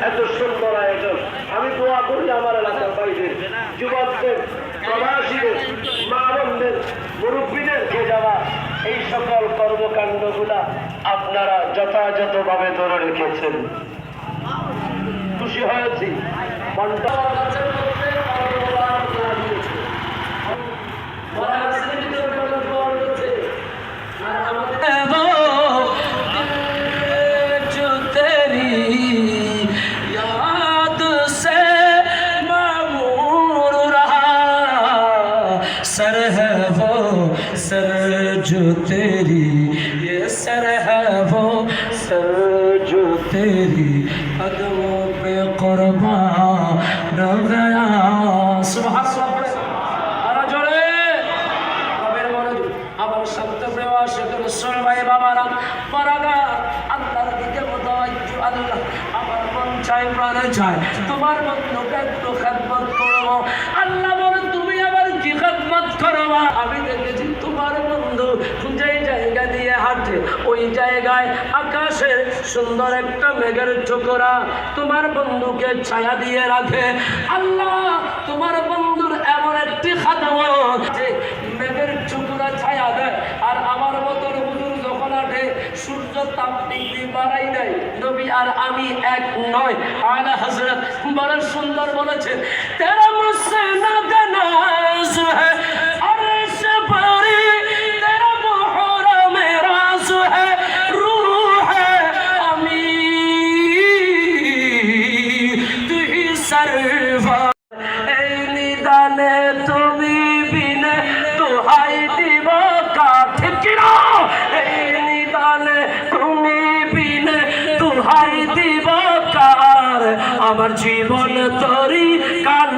এত সুন্দর আয়োজন। আমি দোয়া করি আমার এলাকার বাইরে যুবকদের, প্রবাসীদের, মা বোনদের, মুরব্বীদেরকে যাওয়া এই সকল কর্মকাণ্ডগুলা আপনারা যথাযথভাবে ধরে রেখেছেন। খুশি হয়েছি। सर है वो सर जो तेरी, ये सर है वो सर जो तेरी कदमों पे कुर्बान हो गया। सुभान अल्लाह। और जोरे कबीर मौजूद আমার শব্দ প্রবাস রসুল ভাই বাবারা পরাগা আল্লাহর দিকে মুতাওয়াজ্জু। আল্লাহ আমার মন চাই, প্রাণ চাই তোমার বন্ধুকে একটু খেদমত করব। আল্লাহ বলে তুমি আবার কি খেদমত করবা? আমি দেখেছি তোমার বন্ধু যেই জায়গা দিয়ে হাঁটে ওই জায়গায় আকাশের সুন্দর একটা মেঘের টুকরা তোমার বন্ধুকে ছায়া দিয়ে রাখে। আল্লাহ তোমার বন্ধুর এমন একটি খাদমত যে মেঘের টুকরা ছায়া দেয়, আর আমার মতন হুজুর যখন আঠে সূর্য তাপ ডিগ্রি বাড়াই দেয়। নবী আর আমি এক নয়। আলা হযরত বড় সুন্দর বলেছেন, তেরা মুঝসে নাজ है अर्श परी, तेरा मुहर्रम राज है रूह है अमी, तू ही सरवर এই নিদানে তুমি বিনে দোহাই দিব কাঠ কিনা, এই নিদানে তুমি বিনে দোহাই দিব কার, আমার জীবন তরি কান